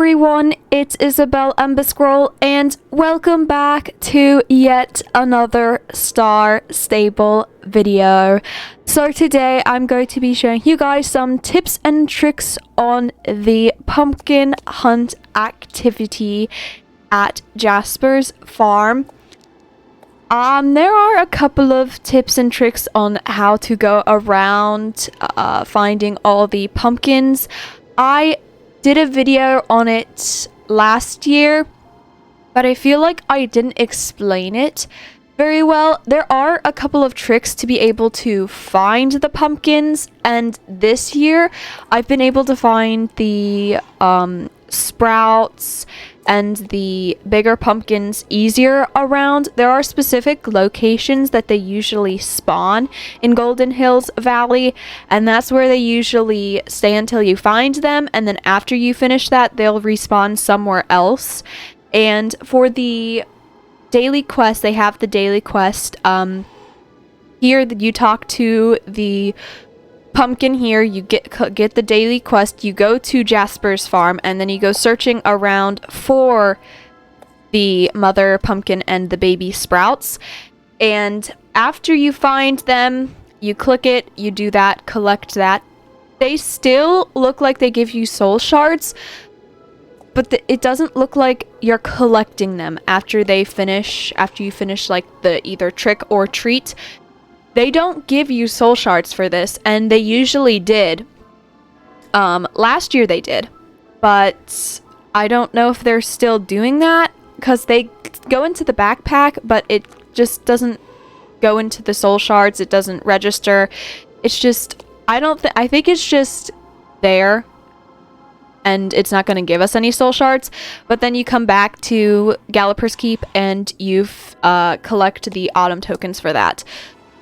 everyone, it's Isabel Emberscroll, and welcome back to yet another star stable video. So today I'm going to be showing you guys some tips and tricks on the pumpkin hunt activity at Jasper's farm. There are a couple of tips and tricks on how to go around finding all the pumpkins. I did a video on it last year, but I feel like I didn't explain it very well. There are a couple of tricks to be able to find the pumpkins, and this year I've been able to find the sprouts and the bigger pumpkins easier around. There are specific locations that they usually spawn in Golden Hills Valley, and that's where they usually stay until you find them, and then after you finish that, they'll respawn somewhere else. And for the daily quest, they have the daily quest here that you talk to the pumpkin here, you get the daily quest, you go to Jasper's farm, and then you go searching around for the mother pumpkin and the baby sprouts. And after you find them, you click it, you do that, collect that. They still look like they give you soul shards, but it doesn't look like you're collecting them after you finish like the either trick or treat. They don't give you soul shards for this, and they usually did. Last year they did, but I don't know if they're still doing that, because they go into the backpack, but it just doesn't go into the soul shards. It doesn't register. It's just, I think it's just there, and it's not going to give us any soul shards. But then you come back to Gallopers Keep, and you collect the autumn tokens for that.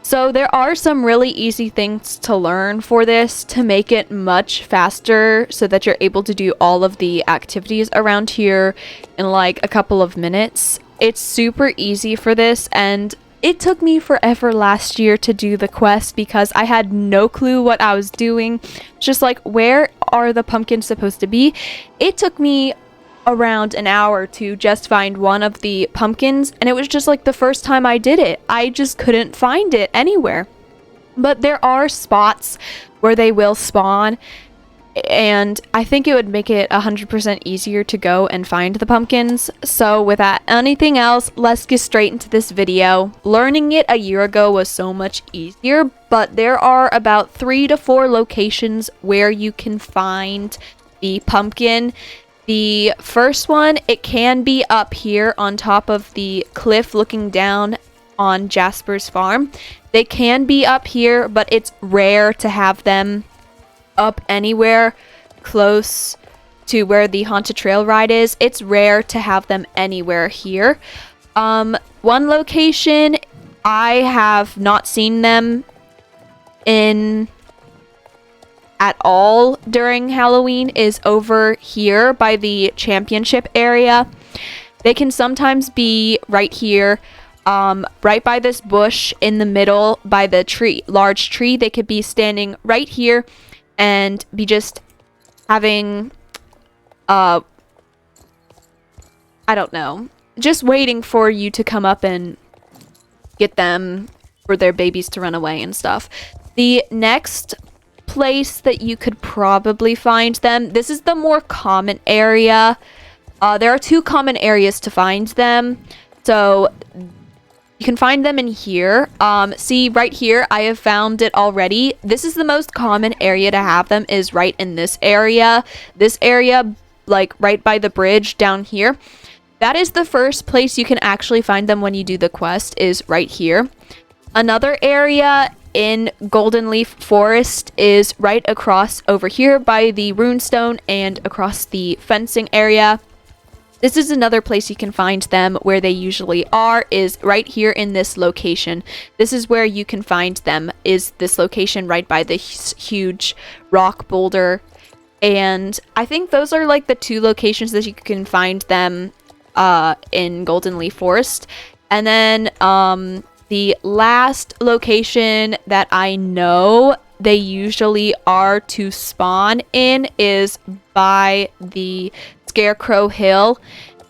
So there are some really easy things to learn for this to make it much faster so that you're able to do all of the activities around here in like a couple of minutes. It's super easy for this, and it took me forever last year to do the quest because I had no clue what I was doing. Just like, where are the pumpkins supposed to be? It took me around an hour to just find one of the pumpkins, and it was just like the first time I did it, I just couldn't find it anywhere. But there are spots where they will spawn, and I think it would make it 100% easier to go and find the pumpkins. So without anything else, let's get straight into this video. Learning it a year ago was so much easier, but there are about 3 to 4 locations where you can find the pumpkin. The first one, it can be up here on top of the cliff looking down on Jasper's farm. They can be up here, but it's rare to have them up anywhere close to where the haunted trail ride is. It's rare to have them anywhere here. One location, I have not seen them in at all during Halloween, is over here by the championship area. They can sometimes be right here, right by this bush in the middle by the large tree. They could be standing right here and be just having I don't know, just waiting for you to come up and get them, for their babies to run away and stuff. The next place that you could probably find them, this is the more common area. There are 2 common areas to find them, so you can find them in here. See right here, I have found it already. This is the most common area to have them, is right in this area, like right by the bridge down here. That is the first place you can actually find them when you do the quest, is right here. Another area in Golden Leaf Forest is right across over here by the runestone and across the fencing area. This is another place you can find them. Where they usually are is right here in this location. This is where you can find them, is this location right by the huge rock boulder. And I think those are like the 2 locations that you can find them in Golden Leaf Forest. And then the last location that I know they usually are to spawn in is by the Scarecrow Hill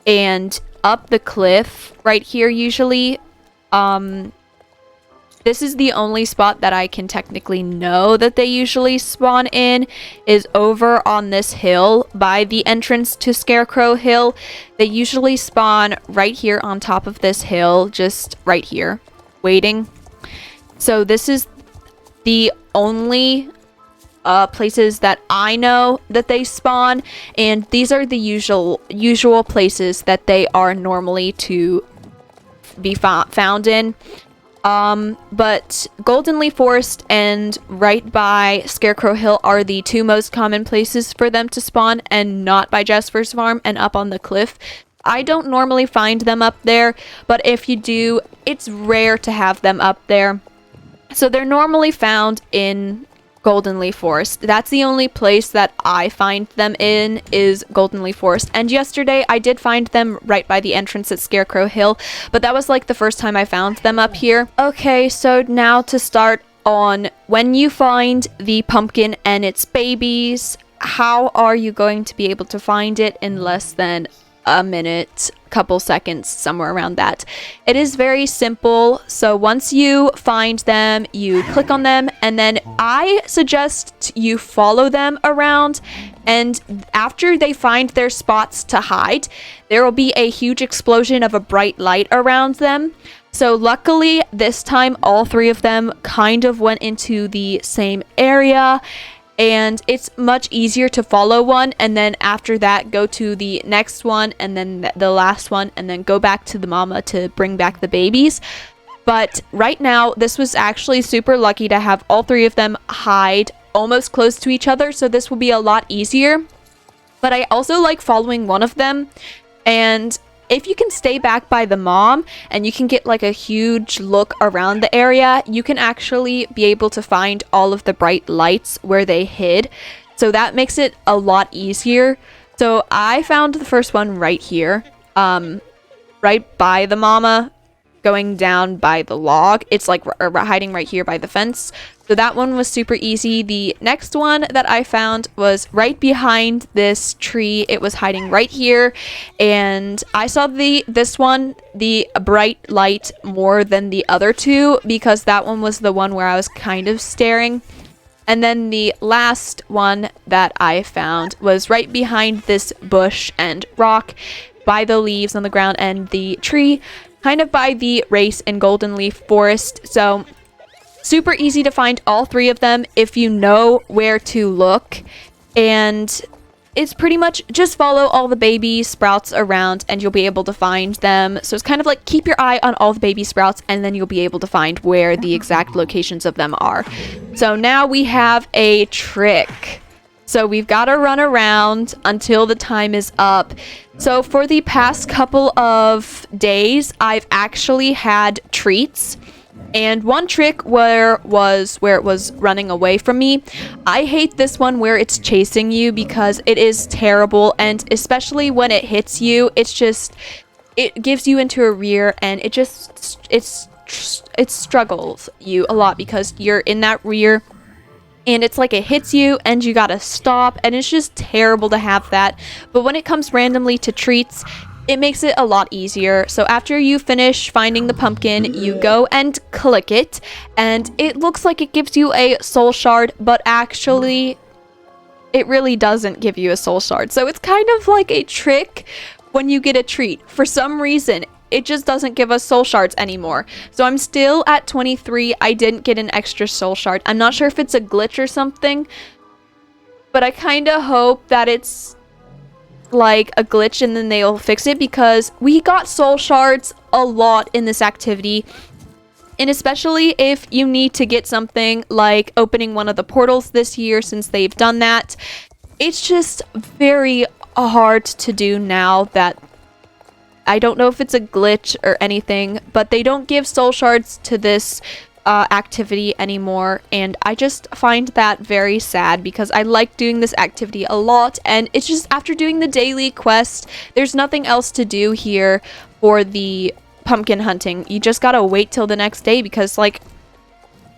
and up the cliff right here usually. This is the only spot that I can technically know that they usually spawn in, is over on this hill by the entrance to Scarecrow Hill. They usually spawn right here on top of this hill, just right here, waiting. So this is the only places that I know that they spawn, and these are the usual places that they are normally to be found in. But Golden Leaf Forest and right by Scarecrow Hill are the two most common places for them to spawn, and not by Jasper's Farm and up on the cliff. I don't normally find them up there, but if you do, it's rare to have them up there. So they're normally found in Golden Leaf Forest. That's the only place that I find them in, is Golden Leaf Forest. And yesterday I did find them right by the entrance at Scarecrow Hill, but that was like the first time I found them up here. Okay, so now to start on when you find the pumpkin and its babies, how are you going to be able to find it in less than a minute, couple seconds, somewhere around that? It is very simple. So once you find them, you click on them, and then I suggest you follow them around, and after they find their spots to hide, there will be a huge explosion of a bright light around them. So luckily this time all three of them kind of went into the same area, and it's much easier to follow one, and then after that go to the next one, and then the last one, and then go back to the mama to bring back the babies. But right now this was actually super lucky to have all three of them hide almost close to each other, so this will be a lot easier. But I also like following one of them, and if you can stay back by the mom and you can get like a huge look around the area, you can actually be able to find all of the bright lights where they hid. So that makes it a lot easier. So I found the first one right here, right by the mama, going down by the log. It's like hiding right here by the fence. So that one was super easy. The next one that I found was right behind this tree. It was hiding right here, and I saw this one, the bright light, more than the other two, because that one was the one where I was kind of staring. And then the last one that I found was right behind this bush and rock, by the leaves on the ground and the tree, kind of by the race in Golden Leaf Forest. So super easy to find all three of them if you know where to look, and it's pretty much just follow all the baby sprouts around and you'll be able to find them. So it's kind of like keep your eye on all the baby sprouts, and then you'll be able to find where the exact locations of them are. So now we have a trick. So we've got to run around until the time is up. So for the past couple of days, I've actually had treats. And one trick where it was running away from me. I hate this one where it's chasing you, because it is terrible, and especially when it hits you, it gives you into a rear, and it struggles you a lot because you're in that rear, and it's like it hits you and you gotta stop, and it's just terrible to have that. But when it comes randomly to treats, it makes it a lot easier. So after you finish finding the pumpkin, you go and click it, and it looks like it gives you a soul shard, but actually it really doesn't give you a soul shard. So it's kind of like a trick when you get a treat. For some reason, it just doesn't give us soul shards anymore. So I'm still at 23. I didn't get an extra soul shard. I'm not sure if it's a glitch or something, but I kind of hope that it's like a glitch and then they'll fix it, because we got soul shards a lot in this activity, and especially if you need to get something like opening one of the portals this year, since they've done that. It's just very hard to do now. That I don't know if it's a glitch or anything, but they don't give soul shards to this activity anymore, and I just find that very sad, because I like doing this activity a lot, and it's just after doing the daily quest, there's nothing else to do here for the pumpkin hunting. You just gotta wait till the next day, because like,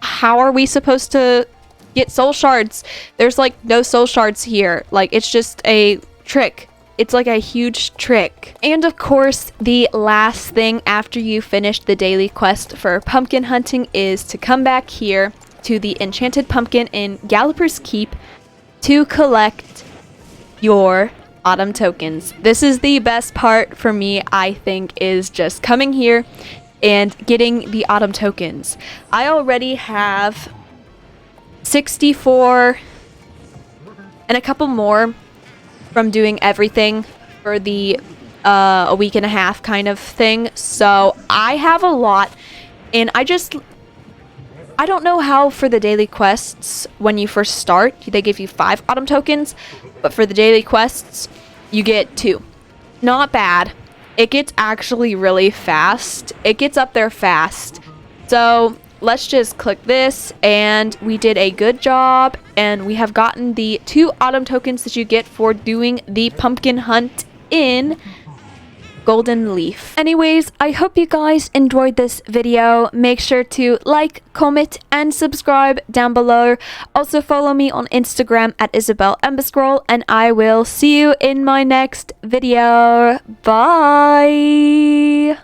how are we supposed to get soul shards? There's like no soul shards here. Like, it's just a trick. It's like a huge trick. And of course, the last thing after you finish the daily quest for pumpkin hunting is to come back here to the enchanted pumpkin in Galloper's Keep to collect your autumn tokens. This is the best part for me, I think, is just coming here and getting the autumn tokens. I already have 64 and a couple more from doing everything for the a week and a half kind of thing. So I have a lot, and I don't know how for the daily quests when you first start they give you 5 autumn tokens, but for the daily quests you get 2. Not bad. It gets actually really fast. It gets up there fast. So let's just click this, and we did a good job, and we have gotten the 2 autumn tokens that you get for doing the pumpkin hunt in Golden Leaf. Anyways, I hope you guys enjoyed this video. Make sure to like, comment, and subscribe down below. Also follow me on Instagram at Isabel Emberscroll, and I will see you in my next video. Bye!